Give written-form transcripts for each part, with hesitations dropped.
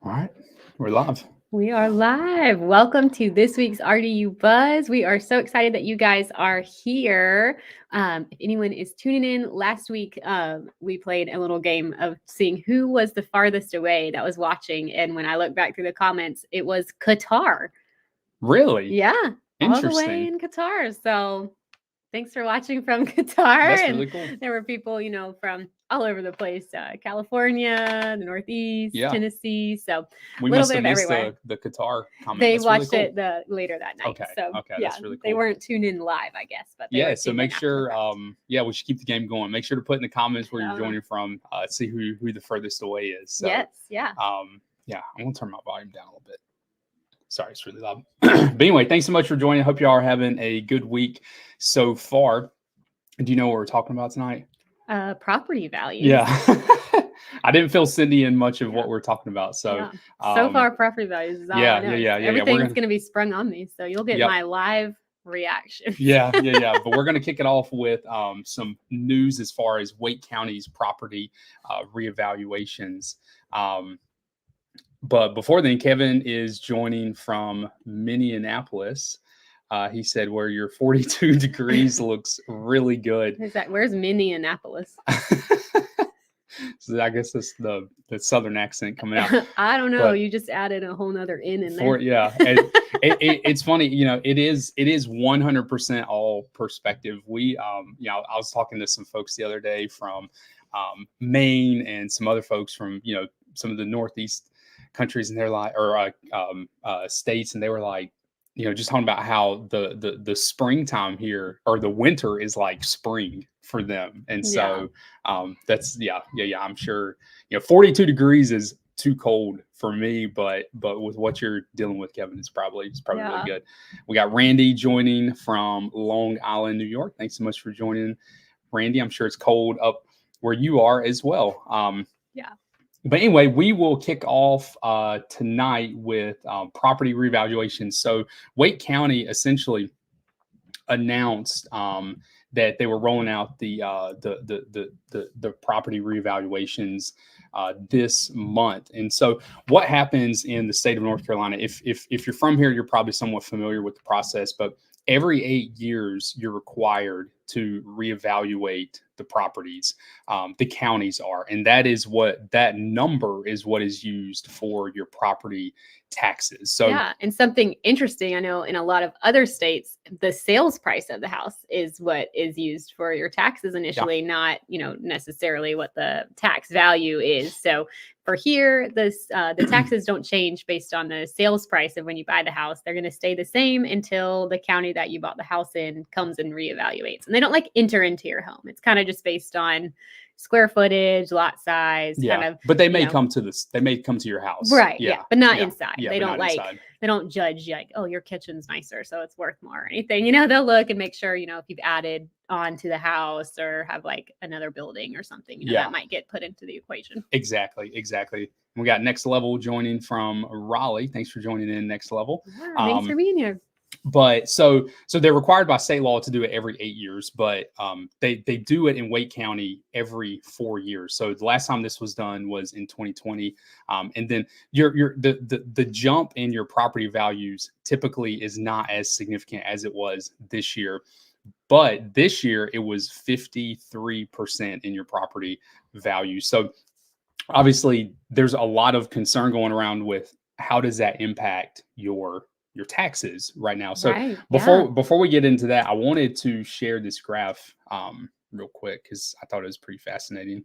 All right, we're live. We are live. Welcome to this week's RDU Buzz. We are so excited that you guys are here. If anyone is tuning in, last week we played a little game of seeing who was the farthest away that was watching. And when I look back through the comments, it was Qatar. Really? Yeah, all the way Interesting. in Qatar. So thanks for watching from Qatar. That's And really cool. there were people, from all over the place, California, the Northeast, Yeah, Tennessee. So we a little must bit have of missed everywhere. the Qatar comment. They That's really watched cool. it later that night. Okay, So okay, yeah, that's really they cool. weren't tuned in live, I guess, but they Yeah, were so tuned make in after the sure, fact. we should keep the game going. Make sure to put in the comments where you're Yeah. joining from. See who the furthest away is. So, Yes, yeah. yeah, I'm gonna turn my volume down a little bit. Sorry, it's really loud. But anyway, thanks so much for joining. I hope y'all are having a good week so far. Do you know what we're talking about tonight? Property values. Yeah. I didn't feel Cindy in much of Yeah. what we're talking about. So, Yeah. So far, property values is all I know. yeah. Everything's going to be sprung on me, so you'll get Yep. my live reactions. Yeah. But we're going to kick it off with some news as far as Wake County's property reevaluations. But before then, Kevin is joining from Minneapolis. He said, where your 42 degrees looks really good. Where's Minneapolis? So I guess that's the Southern accent coming out. I don't know. But you just added a whole nother in there. Yeah. It's funny, it is 100% all perspective. We, I was talking to some folks the other day from Maine and some other folks from, some of the Northeast countries, and they're like, or states, and they were like, just talking about how the springtime here, or the winter, is like spring for them. And so that's I'm sure 42 degrees is too cold for me, but with what you're dealing with, Kevin, it's probably really good. We got Randy joining from Long Island, New York. Thanks so much for joining, Randy. I'm sure it's cold up where you are as well. But anyway, we will kick off tonight with property revaluation. So Wake County essentially announced that they were rolling out the property reevaluations this month. And so what happens in the state of North Carolina, if you're from here, you're probably somewhat familiar with the process, but every 8 years, you're required to reevaluate the properties. The counties are, and that number is what is used for your property taxes. So and something interesting, I know in a lot of other states, the sales price of the house is what is used for your taxes initially, not necessarily what the tax value is. So for here, the taxes don't change based on the sales price of when you buy the house. They're going to stay the same until the county that you bought the house in comes and reevaluates. And they don't enter into your home. It's kind of just based on square footage, lot size, kind of. But they may come to this. They may come to your house, right? Yeah, but not inside. Yeah, they don't inside. They don't judge like, oh, your kitchen's nicer, so it's worth more or anything. They'll look and make sure if you've added on to the house or have like another building or something. That might get put into the equation. Exactly. We got Next Level joining from Raleigh. Thanks for joining in, Next Level. Thanks for being here. But so they're required by state law to do it every 8 years, but they do it in Wake County every 4 years. So the last time this was done was in 2020, and then the jump in your property values typically is not as significant as it was this year. But this year it was 53% in your property value. So obviously there's a lot of concern going around with how does that impact your taxes right now. So before we get into that, I wanted to share this graph real quick because I thought it was pretty fascinating.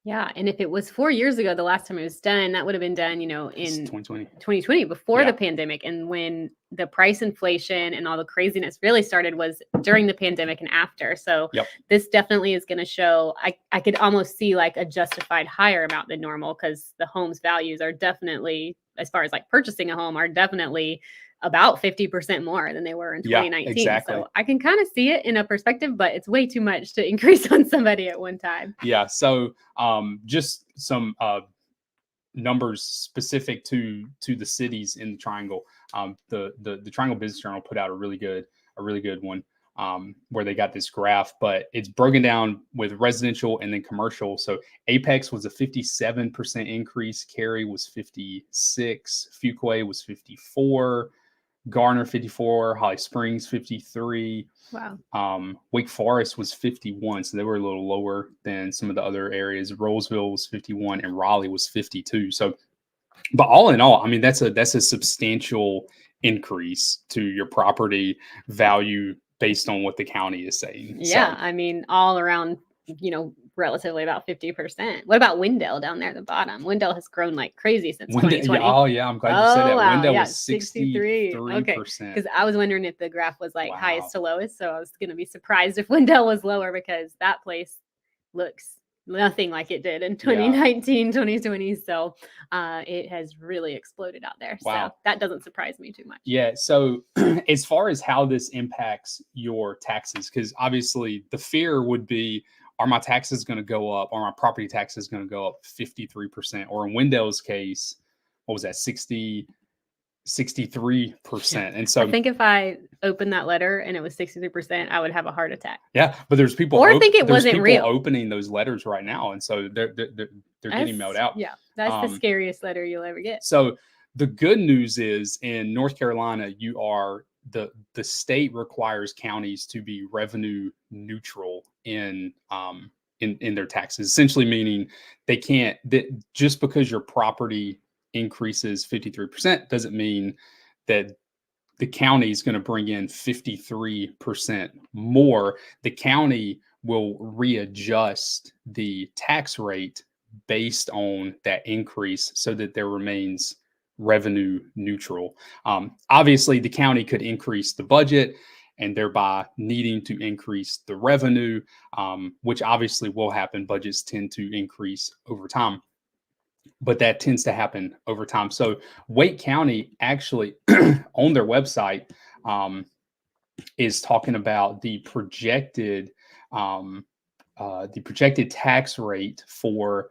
Yeah. And if it was 4 years ago, the last time it was done, that would have been done, in 2020 before the pandemic. And when the price inflation and all the craziness really started was during the pandemic and after. So this definitely is going to show, I could almost see like a justified higher amount than normal because the home's values are definitely, as far as like purchasing a home, are definitely about 50% more than they were in 2019. Exactly. So I can kind of see it in a perspective, but it's way too much to increase on somebody at one time. Yeah. So just some numbers specific to the cities in the Triangle. The Triangle Business Journal put out a really good one where they got this graph, but it's broken down with residential and then commercial. So Apex was a 57% increase. Cary was 56. Fuquay was 54. Garner 54. Holly Springs 53. Wow. Wake Forest was 51. So they were a little lower than some of the other areas. Roseville was 51 and Raleigh was 52. So, but all in all, I mean, that's a substantial increase to your property value based on what the county is saying. Yeah. So, I mean, all around, relatively about 50%. What about Wendell down there at the bottom? Wendell has grown like crazy since 2020. Oh yeah, I'm glad you said that. Wow. Wendell Yeah, was 63%. Okay. Because I was wondering if the graph was like Wow. highest to lowest. So I was going to be surprised if Wendell was lower, because that place looks nothing like it did in 2019, 2020. So it has really exploded out there. Wow. So that doesn't surprise me too much. Yeah. So as far as how this impacts your taxes, because obviously the fear would be, are my taxes going to go up? Are my property taxes going to go up 53%? Or in Wendell's case, what was that, 63%? And so I think if I opened that letter and it was 63%, I would have a heart attack. Yeah, but there's people, or think it wasn't real, opening those letters right now, and so they're getting mailed out. Yeah, that's the scariest letter you'll ever get. So the good news is, in North Carolina, you are the state requires counties to be revenue neutral in their taxes, essentially meaning they can't, just because your property increases 53% doesn't mean that the county is going to bring in 53% more. The county will readjust the tax rate based on that increase so that there remains revenue neutral. Obviously, the county could increase the budget and thereby needing to increase the revenue, which obviously will happen. Budgets tend to increase over time, but that tends to happen over time. So Wake County actually on their website is talking about the projected tax rate for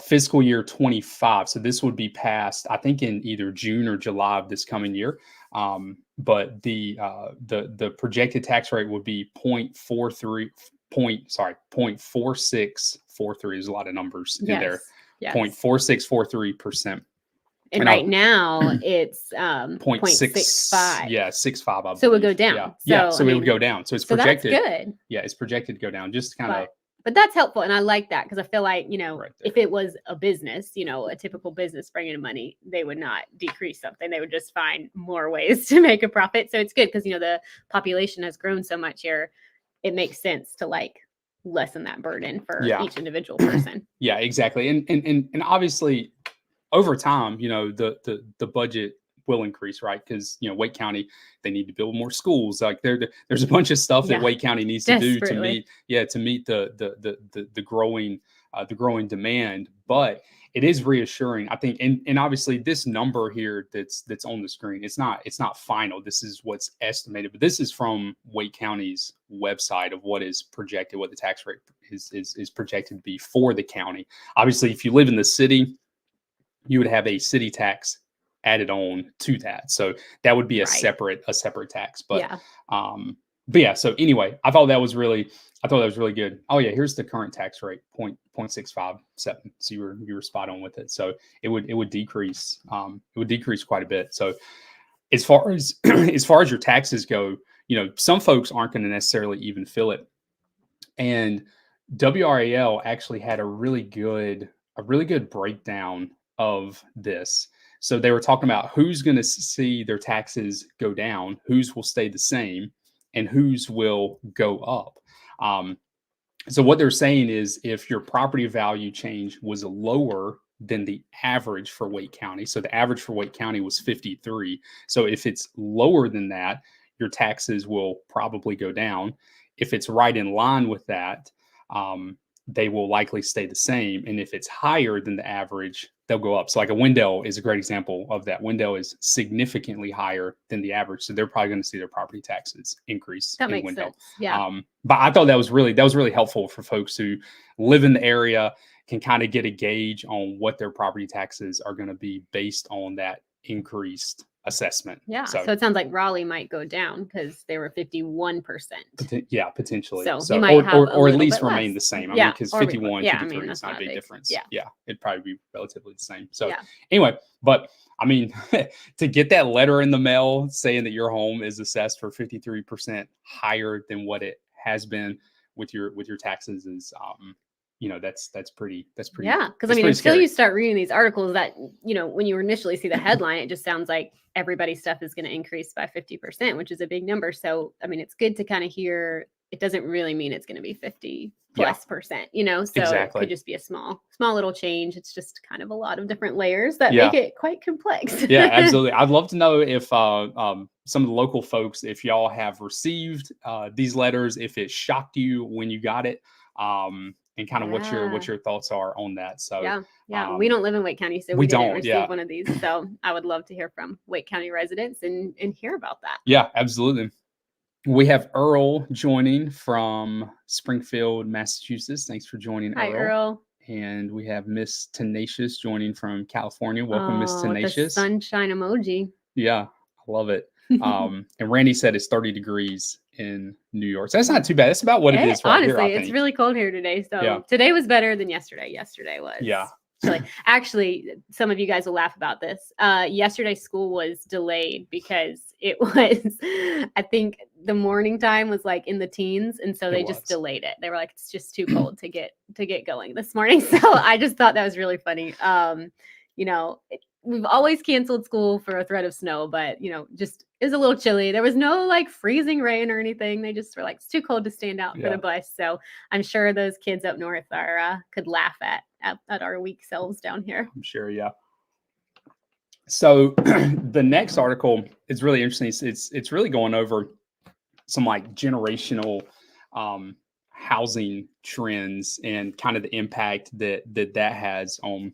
fiscal year 25. So this would be passed, I think, in either June or July of this coming year. But the projected tax rate would be 0.4643. There's a lot of numbers in there. 0.4643%. And right now it's 0.65. Yeah, 65. So it would go down. So it would go down. So it's projected. So that's good. Yeah, it's projected to go down. Just kind of. But that's helpful, and I like that, because I feel like, Right if it was a business, a typical business bringing in money, they would not decrease something. They would just find more ways to make a profit. So it's good, because the population has grown so much here. It makes sense to lessen that burden for each individual person. Yeah, exactly. And obviously over time, the budget will increase, right? Because Wake County, they need to build more schools. Like there's a bunch of stuff that Wake County needs to do to meet the growing demand. But it is reassuring, I think, and obviously this number here that's on the screen, it's not final. This is what's estimated, but this is from Wake County's website of what is projected, what the tax rate is projected to be for the county. Obviously, if you live in the city, you would have a city tax added on to that, so that would be a separate tax. But yeah. So anyway, I thought that was really good. Oh yeah, here's the current tax rate, 0.657. So you were spot on with it. So it would decrease. It would decrease quite a bit. So as far as your taxes go, some folks aren't going to necessarily even feel it. And WRAL actually had a really good breakdown of this. So they were talking about who's going to see their taxes go down, whose will stay the same, and whose will go up. So what they're saying is, if your property value change was lower than the average for Wake County, so the average for Wake County was 53. So if it's lower than that, your taxes will probably go down. If it's right in line with that, they will likely stay the same. And if it's higher than the average, they'll go up. So like a Wendell is a great example of that. Wendell is significantly higher than the average. So they're probably going to see their property taxes increase. That makes Wendell. sense. Yeah. But I thought that was really helpful for folks who live in the area, can kind of get a gauge on what their property taxes are going to be based on that increased assessment. Yeah. So it sounds like Raleigh might go down because they were 51%. Yeah, potentially. So you might have or at least remain the same. I mean, because 51, yeah, 53 is not a big difference. Yeah. Yeah, it'd probably be relatively the same. So yeah. anyway, but I mean, to get that letter in the mail saying that your home is assessed for 53% higher than what it has been with your taxes is that's pretty yeah, because I mean, until you start reading these articles that when you initially see the headline, it just sounds like everybody's stuff is going to increase by 50%, which is a big number. So I mean, it's good to kind of hear it doesn't really mean it's going to be 50 plus percent, so exactly. It could just be a small little change. It's just kind of a lot of different layers that make it quite complex. Yeah, absolutely. I'd love to know if some of the local folks, if y'all have received these letters, if it shocked you when you got it, and kind of what your thoughts are on that. So we don't live in Wake County, so we didn't receive one of these. Mm-hmm. So I would love to hear from Wake County residents and hear about that. Yeah, absolutely. We have Earl joining from Springfield, Massachusetts. Thanks for joining, Hi, Earl. And we have Miss Tenacious joining from California. Welcome, Miss Tenacious. The sunshine emoji. Yeah, I love it. And Randy said it's 30 degrees in New York. So that's not too bad. That's about what it is right here, I think. It's really cold here today. So today was better than yesterday. Yesterday was chilly. Actually, some of you guys will laugh about this. Yesterday's school was delayed because it was, I think the morning time was like in the teens. And so they just delayed it. They were like, it's just too cold to get going this morning. So I just thought that was really funny. We've always canceled school for a threat of snow, but just it was a little chilly. There was no like freezing rain or anything. They just were like, it's too cold to stand out for the bus. So I'm sure those kids up north could laugh at our weak selves down here. I'm sure, yeah. So the next article is really interesting. It's really going over some like generational housing trends and kind of the impact that has on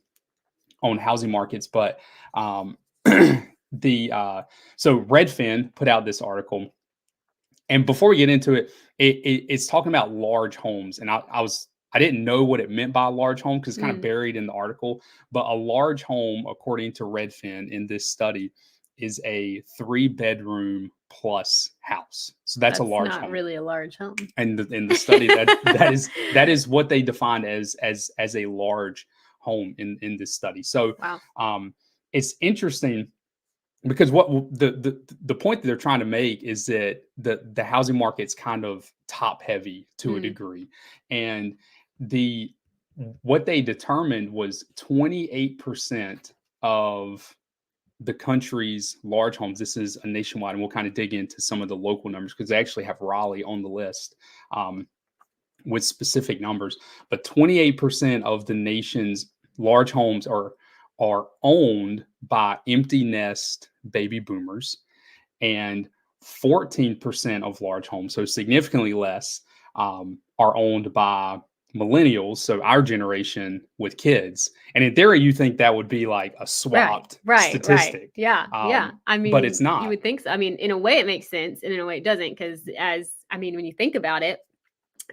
housing markets. But so Redfin put out this article, and before we get into it, it's talking about large homes, and I didn't know what it meant by a large home because it's kind of buried in the article. But a large home, according to Redfin in this study, is a 3-bedroom plus house. So that's a large home. Not really a large home. And in the study, that is what they defined as a large home in this study. So it's interesting because what the point that they're trying to make is that the housing market's kind of top heavy to a degree, and what they determined was 28% of the country's large homes. This is a nationwide, and we'll kind of dig into some of the local numbers because they actually have Raleigh on the list with specific numbers. But 28% of the nation's large homes are owned by empty nest baby boomers, and 14% of large homes, so significantly less, are owned by millennials, so our generation with kids. And in theory, you think that would be like a swapped statistic. Right. Yeah. I mean, but it's not. You would think so. I mean, in a way it makes sense, and in a way it doesn't, because when you think about it,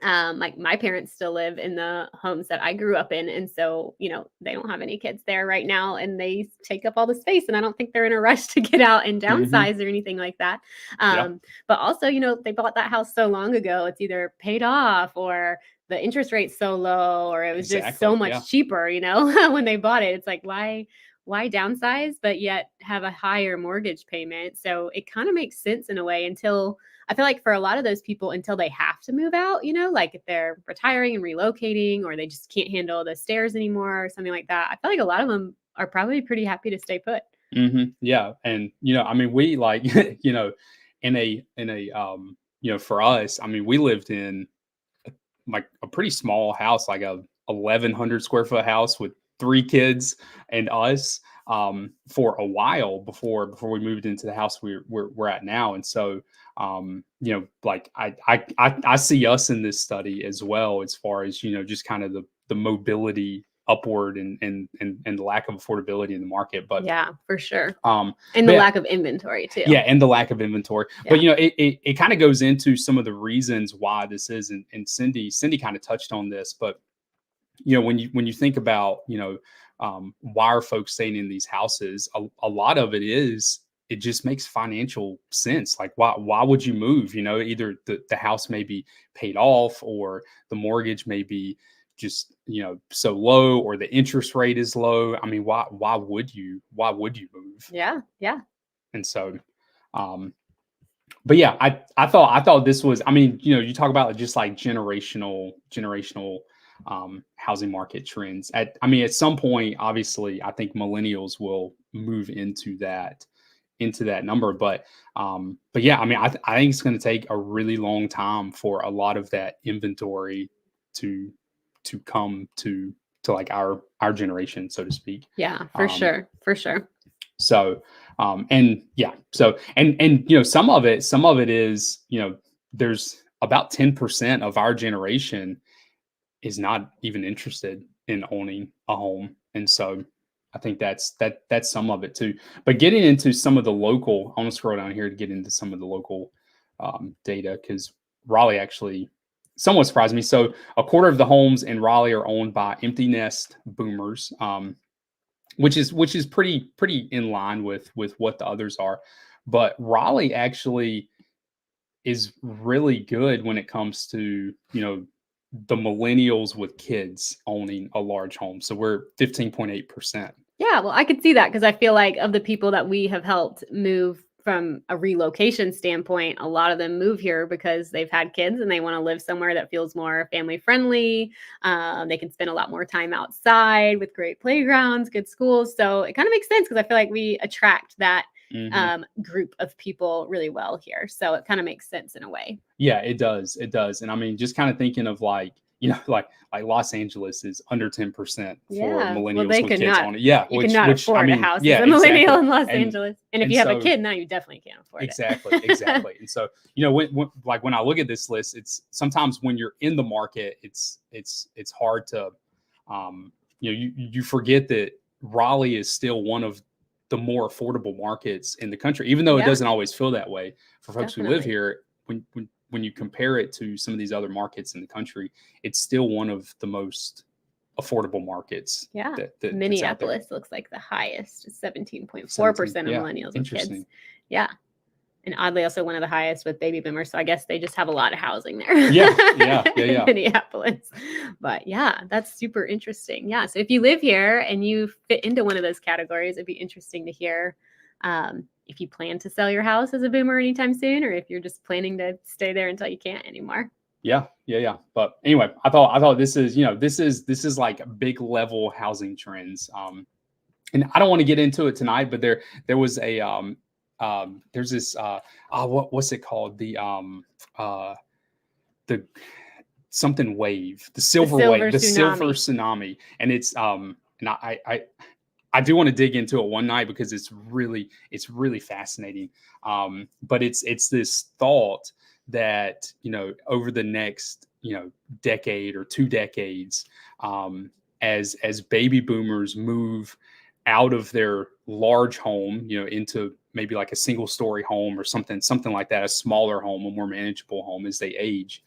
like my parents still live in the homes that I grew up in. And so, they don't have any kids there right now, and they take up all the space, and I don't think they're in a rush to get out and downsize or anything like that. But also, they bought that house so long ago, it's either paid off or the interest rate's so low, or it was just so much cheaper, when they bought it. It's like, why downsize, but yet have a higher mortgage payment? So it kind of makes sense in a way until I feel like for a lot of those people, until they have to move out, like if they're retiring and relocating, or they just can't handle the stairs anymore or something like that, I feel like a lot of them are probably pretty happy to stay put. Yeah. And, we like, in a, for us, we lived in like a pretty small house, like a 1,100 square foot house with 3 kids and us for a while before we moved into the house we're at now. And so, like I see us in this study as well, as far as, just kind of the mobility upward and the lack of affordability in the market. But yeah, for sure. And the lack of inventory too. Yeah, and the lack of inventory. Yeah. But it kind of goes into some of the reasons why this is, and Cindy kind of touched on this. But when you think about why are folks staying in these houses, a lot of it is it just makes financial sense. Like why would you move? You know, either the house may be paid off, or the mortgage may be just, you know, so low, or the interest rate is low. I mean, why would you move? Yeah. Yeah. And so, but yeah, I thought this was, I mean, you know, you talk about just like generational housing market trends. I mean, at some point, obviously, I think millennials will move into that number. But yeah, I mean, I think it's going to take a really long time for a lot of that inventory to come to like our generation, so to speak. Yeah, for sure. For sure. So, and yeah, so, and, you know, some of it is, you know, there's about 10% of our generation is not even interested in owning a home. And so I think that's some of it too. But getting into some of the local, I want to scroll down here to get into some of the local data, because Raleigh actually somewhat surprised me. So a quarter of the homes in Raleigh are owned by empty nest boomers. Which is pretty in line with what the others are. But Raleigh actually is really good when it comes to, you know, the millennials with kids owning a large home. So we're 15.8%. Yeah, well, I could see that, because I feel like of the people that we have helped move from a relocation standpoint, a lot of them move here because they've had kids and they want to live somewhere that feels more family friendly. They can spend a lot more time outside with great playgrounds, good schools. So it kind of makes sense, because I feel like we attract that group of people really well here. So it kind of makes sense in a way. Yeah, it does. It does. And I mean, just kind of thinking of like, you know, like Los Angeles is under 10% for millennials with kids on it. Yeah, you cannot afford I mean, a house yeah, as a millennial exactly. in Los Angeles. And if you have a kid now, you definitely can't afford exactly, it. Exactly. And so, you know, when I look at this list, it's sometimes when you're in the market, it's hard to, you know, you forget that Raleigh is still one of the more affordable markets in the country, even though it doesn't always feel that way for folks who live here. When you compare it to some of these other markets in the country, it's still one of the most affordable markets. Yeah. Minneapolis looks like the highest, 17.4% of millennials with kids. Yeah. And oddly, also one of the highest with baby boomers. So I guess they just have a lot of housing there. Yeah. In Minneapolis. But yeah, that's super interesting. Yeah. So if you live here and you fit into one of those categories, it'd be interesting to hear if you plan to sell your house as a boomer anytime soon, or if you're just planning to stay there until you can't anymore. Yeah. But anyway, I thought this is, you know, this is like big level housing trends. And I don't want to get into it tonight, but there was a there's this what's it called, the something wave, the silver wave, the silver tsunami, and it's and I do want to dig into it one night, because it's really fascinating. But it's this thought that, you know, over the next, you know, decade or 2 decades, as baby boomers move out of their large home, you know, into maybe like a single story home or something like that, a smaller home, a more manageable home as they age,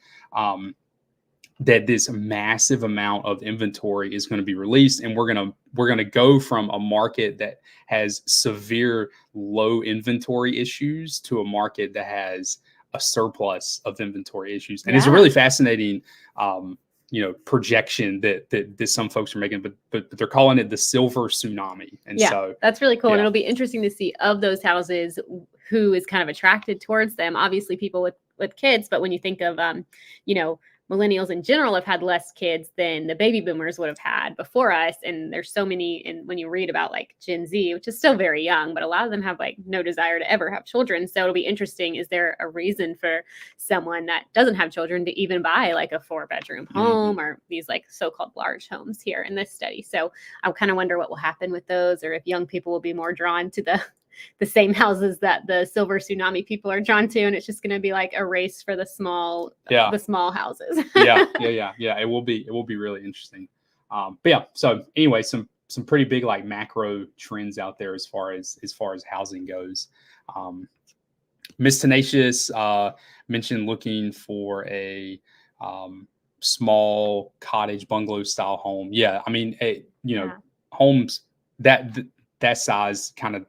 that this massive amount of inventory is going to be released, and we're going to go from a market that has severe low inventory issues to a market that has a surplus of inventory issues. And it's a really fascinating you know, projection that some folks are making, but they're calling it the silver tsunami. And so that's really cool. And it'll be interesting to see of those houses who is kind of attracted towards them. Obviously people with kids, but when you think of you know, millennials in general have had less kids than the baby boomers would have had before us. And there's so many, and when you read about like Gen Z, which is still very young, but a lot of them have like no desire to ever have children. So it'll be interesting. Is there a reason for someone that doesn't have children to even buy like a 4-bedroom home or these like so-called large homes here in this study? So I kind of wonder what will happen with those, or if young people will be more drawn to the same houses that the silver tsunami people are drawn to, and it's just going to be like a race for the small houses. Yeah. It will be really interesting. But yeah, so anyway, some pretty big like macro trends out there as far as housing goes. Miss Tenacious mentioned looking for a small cottage bungalow style home. Yeah, I mean, you know, homes that that size kind of,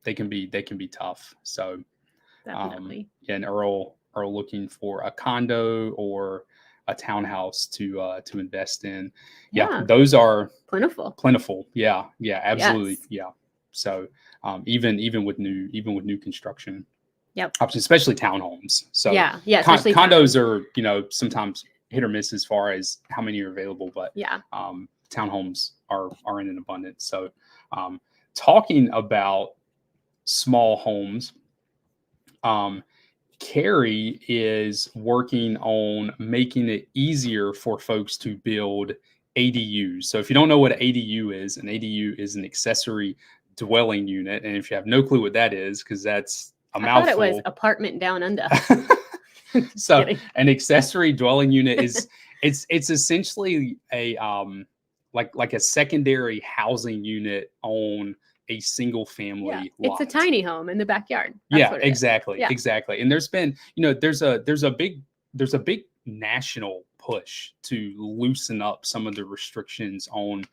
they can be tough. So Definitely. and Earl are looking for a condo or a townhouse to invest in. Yeah. Those are plentiful. Yeah, absolutely. Yes. Yeah. So even with new construction. Yep. Options, especially townhomes. So yeah, especially condos are, sometimes hit or miss as far as how many are available, but townhomes are in an abundance. So talking about small homes, Cary is working on making it easier for folks to build ADUs. So if you don't know what an ADU is, an ADU is an accessory dwelling unit. And if you have no clue what that is, because that's a mouthful. I thought it was apartment down under. So an accessory dwelling unit is it's essentially a like a secondary housing unit on a single family lot. It's a tiny home in the backyard. That's exactly. And there's been, there's a big national push to loosen up some of the restrictions on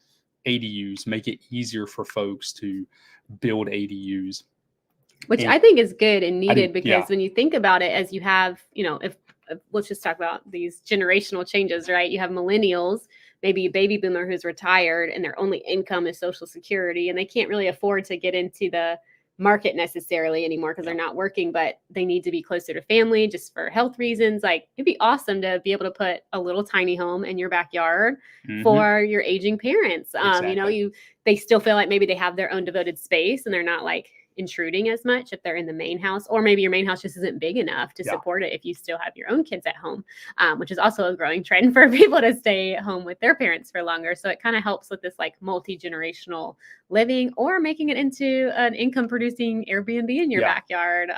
ADUs, make it easier for folks to build ADUs. Which I think is good and needed, because when you think about it, as you have, if let's just talk about these generational changes, right? You have millennials, maybe a baby boomer who's retired and their only income is Social Security, and they can't really afford to get into the market necessarily anymore because they're not working, but they need to be closer to family just for health reasons. Like, it'd be awesome to be able to put a little tiny home in your backyard for your aging parents. They still feel like maybe they have their own devoted space and they're not like intruding as much if they're in the main house, or maybe your main house just isn't big enough to support it if you still have your own kids at home, which is also a growing trend for people to stay home with their parents for longer. So it kind of helps with this like multi-generational living, or making it into an income producing Airbnb in your backyard,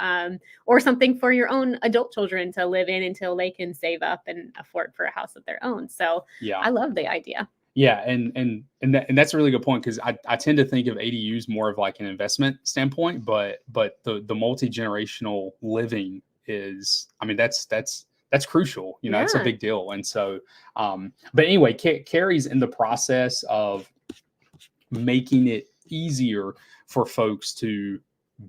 or something for your own adult children to live in until they can save up and afford for a house of their own. So I love the idea. Yeah, and that's a really good point, because I tend to think of ADUs more of like an investment standpoint, but the multi-generational living is, that's crucial. It's a big deal. And so, but anyway, Cary's in the process of making it easier for folks to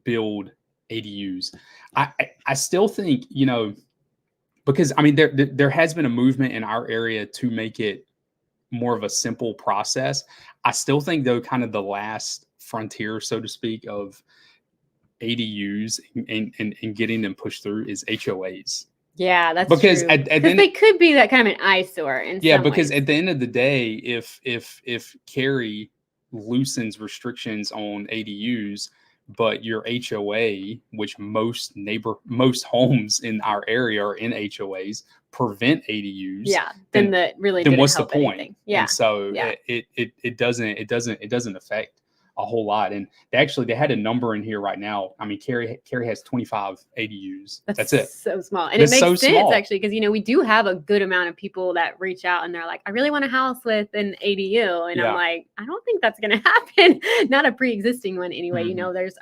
build ADUs. I still think, because there has been a movement in our area to make it more of a simple process. I still think, though, kind of the last frontier, so to speak, of ADUs and getting them pushed through is HOAs. Yeah, that's because true. Because they could be that kind of an eyesore in some because ways. at the end of the day, if Cary loosens restrictions on ADUs, but your HOA, which most homes in our area are in HOAs, prevent ADUs. Then what's the point? Anything. And so it doesn't affect a whole lot. And they had a number in here right now. Cary has 25 ADUs. That's it. So small. And it makes sense, actually, because, we do have a good amount of people that reach out and they're like, I really want a house with an ADU. And I'm like, I don't think that's going to happen. Not a pre-existing one anyway.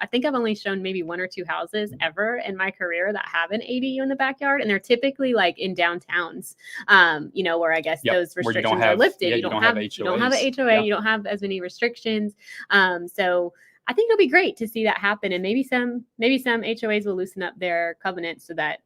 I think I've only shown maybe one or two houses ever in my career that have an ADU in the backyard. And they're typically like in downtowns, where I guess those restrictions are lifted. You don't have an HOA. You don't have as many restrictions. So I think it'll be great to see that happen, and maybe some HOAs will loosen up their covenants so that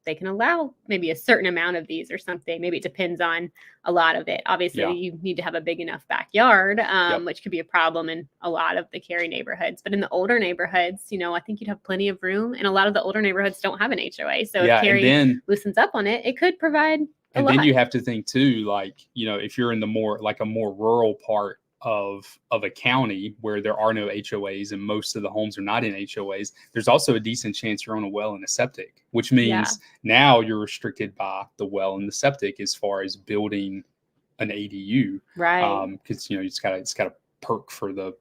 they can allow maybe a certain amount of these or something. Maybe it depends on a lot of it. Obviously, you need to have a big enough backyard, which could be a problem in a lot of the Cary neighborhoods. But in the older neighborhoods, I think you'd have plenty of room, and a lot of the older neighborhoods don't have an HOA. So if Cary loosens up on it, it could provide a lot. And then you have to think too, if you're in the more rural part of a county where there are no HOAs and most of the homes are not in HOAs, there's also a decent chance you're on a well and a septic, which means now you're restricted by the well and the septic as far as building an ADU, right? Because it's got to perk for the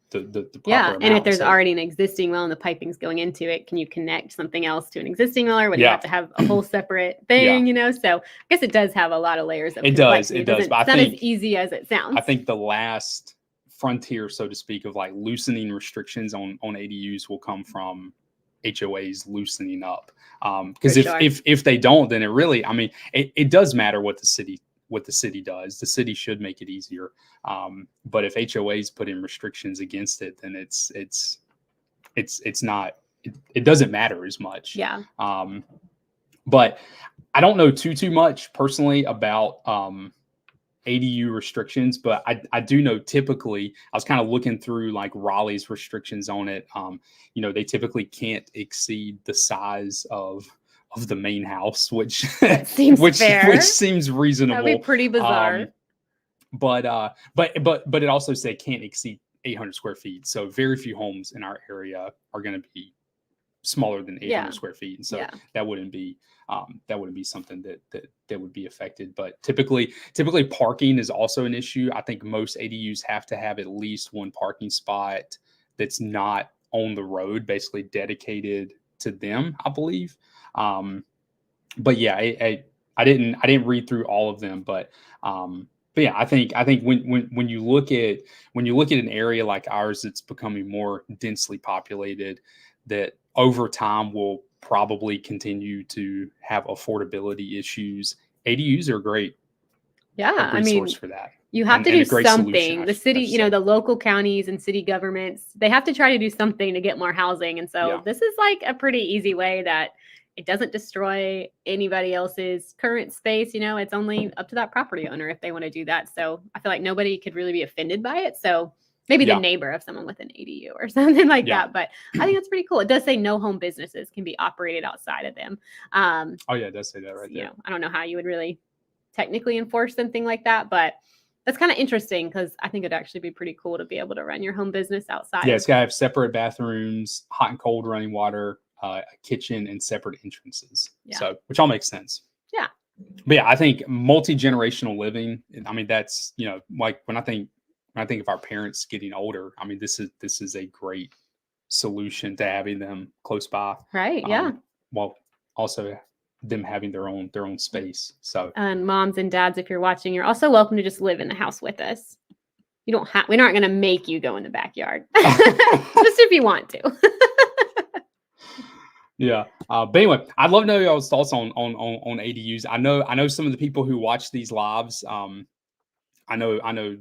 proper amount. And if there's already an existing well and the piping's going into it, can you connect something else to an existing well, or would you have to have a whole separate thing? So I guess it does have a lot of layers of complexity. It does. But it's not as easy as it sounds. I think the last frontier, so to speak, of like loosening restrictions on ADUs will come from HOAs loosening up. Because if they don't, then it really, it does matter what the city what the city does. The city should make it easier. But if HOAs put in restrictions against it, then it's not, it doesn't matter as much. Yeah. But I don't know too much personally about ADU restrictions, but I do know typically, I was kind of looking through like Raleigh's restrictions on it. They typically can't exceed the size of the main house, which seems fair. Which seems reasonable. That'd be pretty bizarre. But it also said can't exceed 800 square feet. So very few homes in our area are going to be smaller than 800 square feet, and so that wouldn't be something that would be affected. But typically parking is also an issue. I think most ADUs have to have at least one parking spot that's not on the road, basically dedicated to them, I believe. But yeah, I didn't read through all of them, but yeah, I think when you look at an area like ours that's becoming more densely populated, that over time will probably continue to have affordability issues. ADUs are great. Yeah, I mean, for that. You have to do something. The city, the local counties and city governments, they have to try to do something to get more housing. And so this is like a pretty easy way that it doesn't destroy anybody else's current space. It's only up to that property owner if they want to do that. So I feel like nobody could really be offended by it. So maybe the neighbor of someone with an ADU or something like that. But I think that's pretty cool. It does say no home businesses can be operated outside of them. It does say that right there. I don't know how you would really technically enforce something like that, but that's kind of interesting because I think it'd actually be pretty cool to be able to run your home business outside. Yeah, it's got to have separate bathrooms, hot and cold running water, a kitchen, and separate entrances. Yeah. So, which all makes sense. Yeah. But yeah, I think multi-generational living, I mean, that's, like when I think of our parents getting older, I mean, this is a great solution to having them close by. Right. Yeah. While also them having their own space. So, and moms and dads, if you're watching, you're also welcome to just live in the house with us. We're not going to make you go in the backyard, just if you want to. Yeah. But anyway, I'd love to know y'all's thoughts on ADUs. I know some of the people who watch these lives. I know,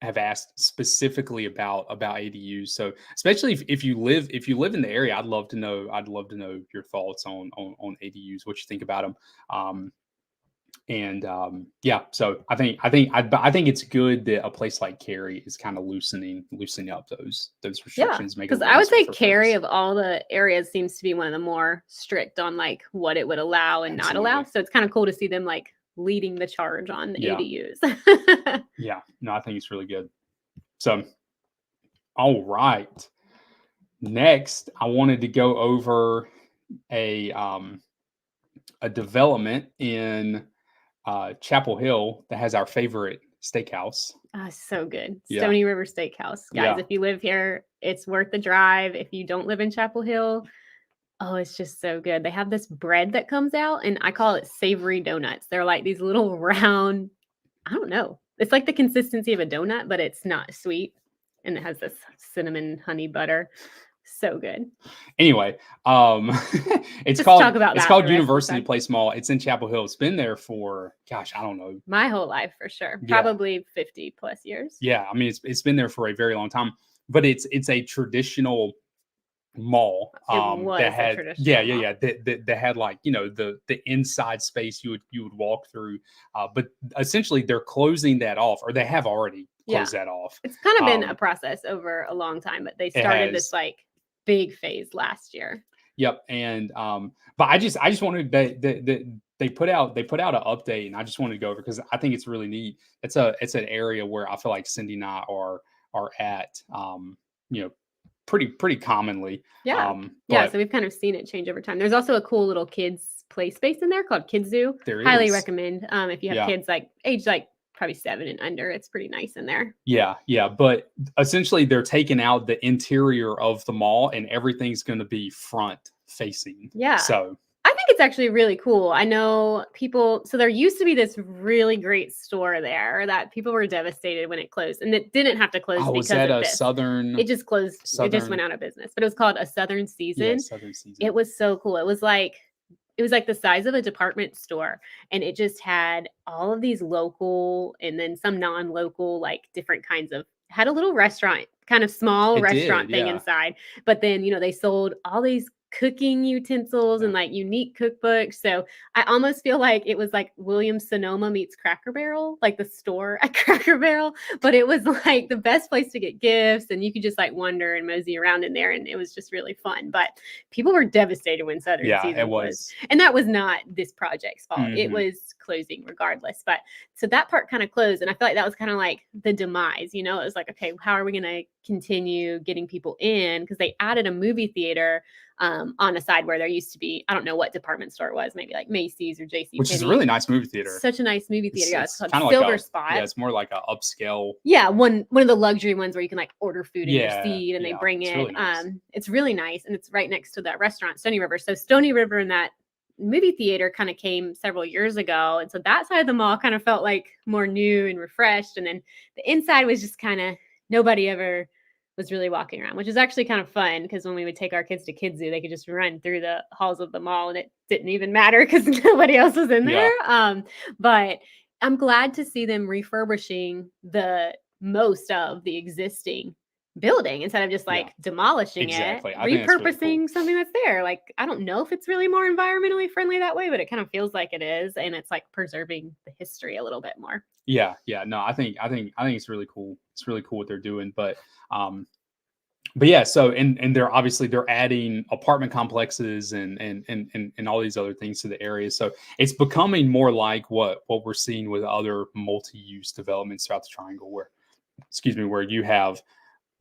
have asked specifically about ADUs. So especially if you live in the area, I'd love to know your thoughts on ADUs, what you think about them. So I think it's good that a place like Cary is kind of loosening up those restrictions. Because I would say Cary of all the areas seems to be one of the more strict on like what it would allow and not allow. So it's kind of cool to see them like leading the charge on the ADUs. Yeah, no, I think it's really good. So, all right. Next, I wanted to go over a development in Chapel Hill that has our favorite steakhouse. So good. Stony River Steakhouse. Guys, if you live here, it's worth the drive. If you don't live in Chapel Hill, oh, it's just so good. They have this bread that comes out, and I call it savory donuts. They're like these little round, I don't know. It's like the consistency of a donut, but it's not sweet. And it has this cinnamon honey butter. So good. Anyway, it's called University Place Mall. It's in Chapel Hill. It's been there for, gosh, I don't know. My whole life for sure. Probably 50 plus years. Yeah. I mean, it's been there for a very long time, but it's a traditional mall that had that had like the inside space you would walk through, but essentially they're closing that off, or they have already closed that off. It's kind of been a process over a long time, but they started this like big phase last year. Yep. And but I just wanted they put out an update, and I just wanted to go over because I think it's really neat. It's an area where I feel like Cindy and I are at pretty commonly. So we've kind of seen it change over time. There's also a cool little kids play space in there called Kids Zoo. Highly recommend if you have kids like age like probably 7 and under. It's pretty nice in there. Yeah. But essentially they're taking out the interior of the mall and everything's going to be front facing. Yeah. So I think it's actually really cool. I know people, so there used to be this really great store there that people were devastated when it closed, and it didn't have to close because was that of a this. Southern? It just closed. It just went out of business, but it was called a Southern Season. Southern Season. It was so cool. It was like it was like the size of a department store, and it just had all of these local and then some non-local, like different kinds of, had a little restaurant, kind of small It restaurant did, thing yeah. inside. But then, they sold all these cooking utensils and like unique cookbooks. So I almost feel like it was like Williams Sonoma meets Cracker Barrel, like the store at Cracker Barrel, but it was like the best place to get gifts, and you could just like wander and mosey around in there, and it was just really fun. But people were devastated when Southern Season it was, and that was not this project's fault. It Mhm. was closing regardless. But so that part kind of closed, and I feel like that was kind of like the demise. It was like, okay, how are we going to continue getting people in? Because they added a movie theater on a side where there used to be, I don't know what department store it was, maybe like Macy's or JC. Which is a really nice movie theater. Such a nice movie theater. It's called kind of Silver like Spot. Yeah, it's more like a upscale. Yeah, one of the luxury ones where you can like order food in your seat, and they bring it. Really nice. It's really nice, and it's right next to that restaurant, Stony River. So Stony River and that movie theater kind of came several years ago, and so that side of the mall kind of felt like more new and refreshed, and then the inside was just kind of, nobody ever was really walking around, which is actually kind of fun, because when we would take our kids to Kids Zoo, they could just run through the halls of the mall and it didn't even matter because nobody else was in there. But I'm glad to see them refurbishing the most of the existing building instead of just like demolishing it, repurposing really cool. Something that's there. Like, I don't know if it's really more environmentally friendly that way, but it kind of feels like it is, and it's like preserving the history a little bit more. Yeah. No, I think it's really cool. It's really cool what they're doing, but yeah. So and they're adding apartment complexes and all these other things to the area. So it's becoming more like what we're seeing with other multi-use developments throughout the Triangle, where you have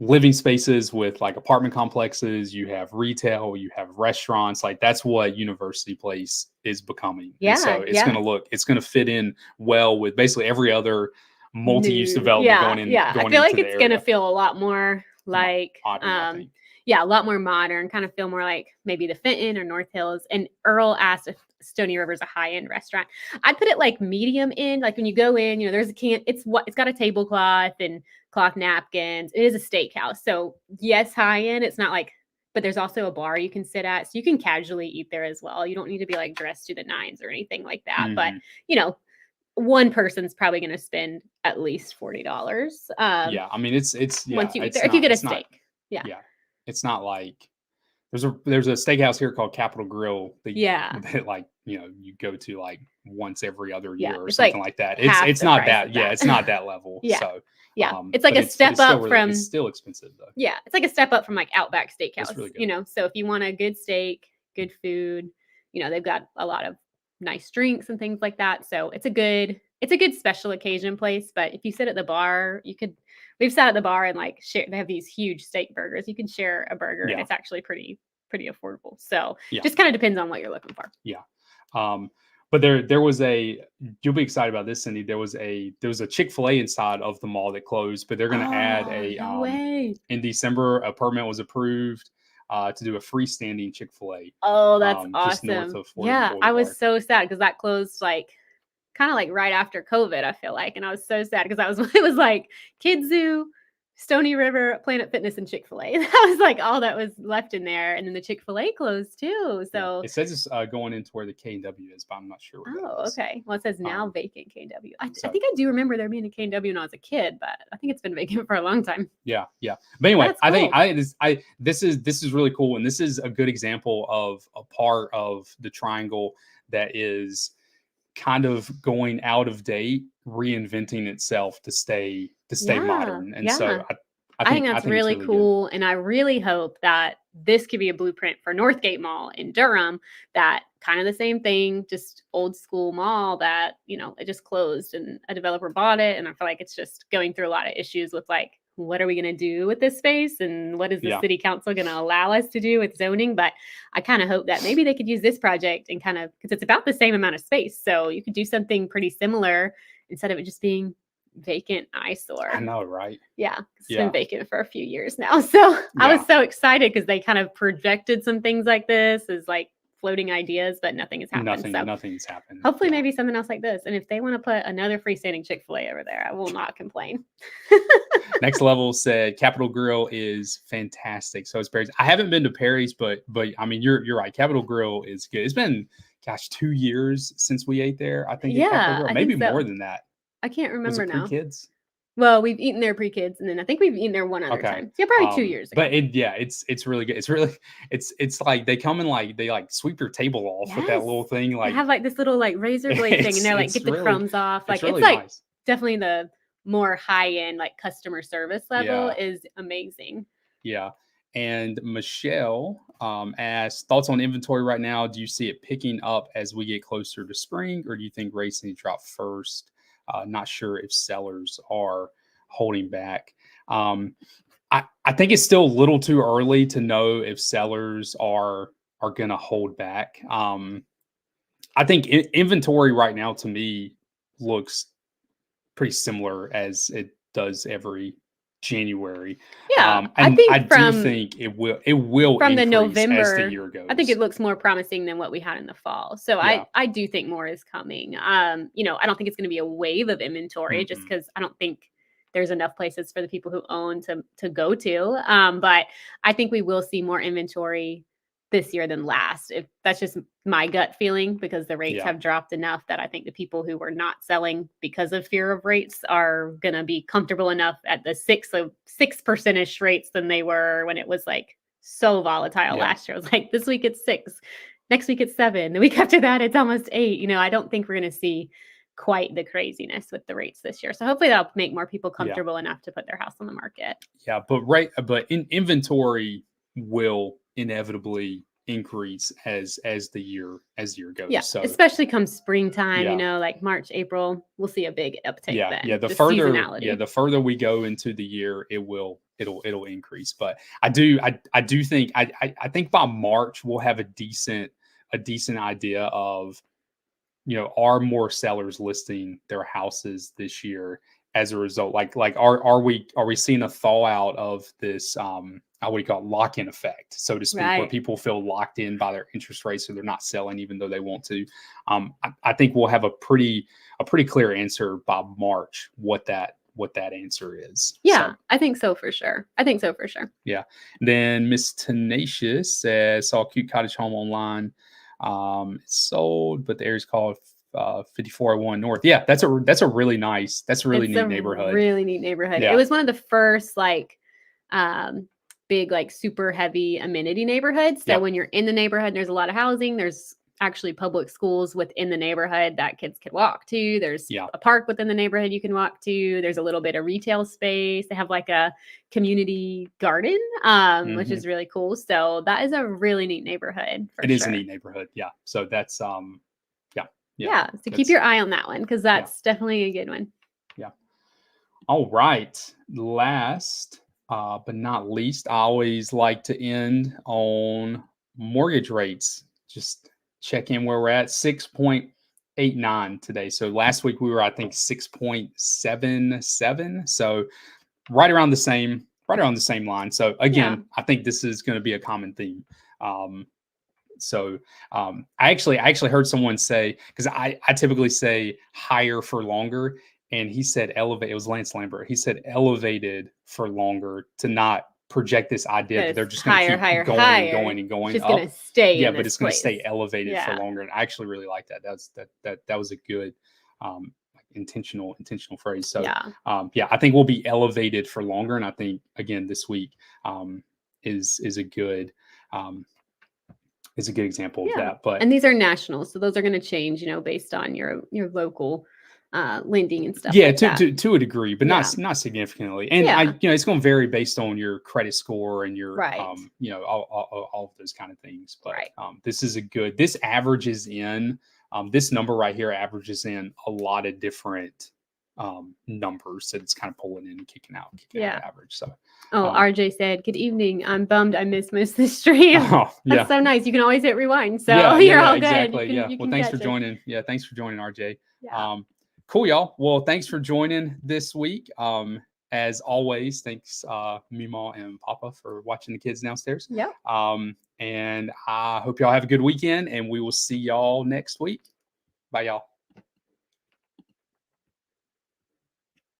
living spaces with like apartment complexes, you have retail, you have restaurants. Like, that's what University Place is becoming. Yeah. And so it's going to fit in well with basically every other multi-use development going in. Yeah. I feel like it's going to feel a lot more like, modern, a lot more modern, kind of feel more like maybe the Fenton or North Hills. And Earl asked if Stony River is a high-end restaurant. I'd put it like medium end. Like when you go in, there's it's got a tablecloth and cloth napkins. It is a steakhouse. So yes, high-end. It's not like, but there's also a bar you can sit at. So you can casually eat there as well. You don't need to be like dressed to the nines or anything like that. But, one person's probably going to spend at least $40. I mean, it's once you eat there, if you get a steak. Yeah. It's not like there's a steakhouse here called Capitol Grill that like, you go to like once every other year or something like that. It's not that. Yeah, it's not that level. Yeah. So it's like a step up from. It's still expensive though. Yeah, it's like a step up from like Outback Steakhouse. Really good. So if you want a good steak, good food, they've got a lot of nice drinks and things like that. So it's a good special occasion place. But if you sit at the bar, we've sat at the bar and like share. They have these huge steak burgers. You can share a burger, and it's actually pretty affordable. So just kind of depends on what you're looking for. Yeah. But there was you'll be excited about this, Cindy. There was a Chick-fil-A inside of the mall that closed, but they're going to add in December, a permit was approved to do a freestanding Chick-fil-A. Oh, that's awesome. Just north of I was so sad because that closed like kind of like right after COVID, I feel like. And I was so sad because it was like Kids Zoo, Stony River, Planet Fitness, and Chick-fil-A. That was like all that was left in there. And then the Chick-fil-A closed too. So it says it's going into where the K&W is, but I'm not sure. Okay. Well, it says now vacant K&W. I think I do remember there being a K&W when I was a kid, but I think it's been vacant for a long time. Yeah. But anyway, cool. This is really cool. And this is a good example of a part of the Triangle that is kind of going out of date, reinventing itself to stay modern. And so I think that's really cool. Good. And I really hope that this could be a blueprint for Northgate Mall in Durham, that kind of the same thing, just old school mall that, it just closed and a developer bought it. And I feel like it's just going through a lot of issues with like, what are we going to do with this space? And what is the city council going to allow us to do with zoning? But I kind of hope that maybe they could use this project and because it's about the same amount of space. So you could do something pretty similar instead of it just being vacant eyesore. I know, right? Yeah. It's been vacant for a few years now. So I was so excited because they kind of projected some things like this as like floating ideas, but nothing has happened. Nothing's happened. Hopefully maybe something else like this. And if they want to put another freestanding Chick-fil-A over there, I will not complain. Next Level said Capitol Grill is fantastic. So it's Perry's. I haven't been to Perry's, but I mean, you're right. Capitol Grill is good. It's been gosh, 2 years since we ate there. I think at Cafe Yeah, Grill, I maybe think so. more than that. I can't Was remember it now. pre-kids? Well, we've eaten there pre-kids, and then I think we've eaten there one other Okay. time. Yeah, probably 2 years ago. But it's really good. It's really it's like they come and like they like sweep your table off with that Yes. little thing. They Like have like this little like razor blade thing, and they're like it's get the really crumbs off. it's Like really it's like nice. definitely the more high-end like customer service level Yeah. is amazing. Yeah. And Michelle asked thoughts on inventory right now. Do you see it picking up as we get closer to spring, or do you think rates need to drop first? Not sure if sellers are holding back. I think it's still a little too early to know if sellers are going to hold back. I think inventory right now to me looks pretty similar as it does every January. Yeah, I And think I do think it will from the increase as the November, year goes. I think it looks more promising than what we had in the fall. So Yeah. I do think more is coming. I don't think it's going to be a wave of inventory just Mhm. because I don't think there's enough places for the people who own to go to. But I think we will see more inventory this year than last. If that's just my gut feeling, because the rates Yeah. have dropped enough that I think the people who were not selling because of fear of rates are gonna be comfortable enough at the 6% rates than they were when it was like so volatile Yeah. last year. It was like this week it's 6, next week it's 7, the week after that it's almost 8. I don't think we're gonna see quite the craziness with the rates this year. So hopefully that'll make more people comfortable enough to put their house on the market. Yeah, but inventory will inevitably increase as the year goes. Yeah, So especially come springtime, Yeah. Like March, April, we'll see a big uptake then. yeah, the seasonality. the further we go into the year, it'll increase. But I do think I think by March we'll have a decent idea of, are more sellers listing their houses this year as a result? Like are we seeing a thaw out of this what do you call it, lock-in effect, so to speak, where Right. people feel locked in by their interest rates, so they're not selling even though they want to? I think we'll have a pretty clear answer by March what that answer is. Yeah, So, I think so for sure. yeah. Then Miss Tenacious says, saw a cute cottage home online. It's sold, but the area's called 5401 North. Yeah, that's a really nice, It's neat a neighborhood. really neat neighborhood. Yeah. It was one of the first big super heavy amenity neighborhoods. So Yep. when you're in the neighborhood, there's a lot of housing. There's actually public schools within the neighborhood that kids could walk to. There's Yeah. a park within the neighborhood you can walk to. There's a little bit of retail space. They have like a community garden, which is really cool. So that is a really neat neighborhood. It is a neat neighborhood. Yeah. So that's yeah. So keep your eye on that one, because that's definitely a good one. Yeah. All right. Last but not least, I always like to end on mortgage rates. Just check in where we're at. 6.89 today. So last week we were, I think, 6.77. So right around the same line. So again, I think this is going to be a common theme. I actually heard someone say, because I typically say higher for longer, and he said elevate. It was Lance Lambert. He said elevated for longer, to not project this idea that they're just going to keep going and going and going just up. Gonna stay yeah, in but this it's going to place. stay elevated for longer. And I actually really like that. That was a good intentional phrase. So I think we'll be elevated for longer, and I think again this week is a good example of that. And these are national, so those are going to change, based on your local lending and stuff. Yeah, to a degree, but not significantly. And it's going to vary based on your credit score and your all of those kind of things. But this is this averages in this number right here averages in a lot of different numbers that it's kind of pulling in and kicking out average. So RJ said, "Good evening. I'm bummed I missed most of the stream." That's so nice. You can always hit rewind. So you're all good. Exactly. Well, thanks for joining. Yeah, thanks for joining, RJ. Cool, y'all. Well, thanks for joining this week. As always, thanks Mima and Papa for watching the kids downstairs. Yeah. And I hope y'all have a good weekend, and we will see y'all next week. Bye, y'all.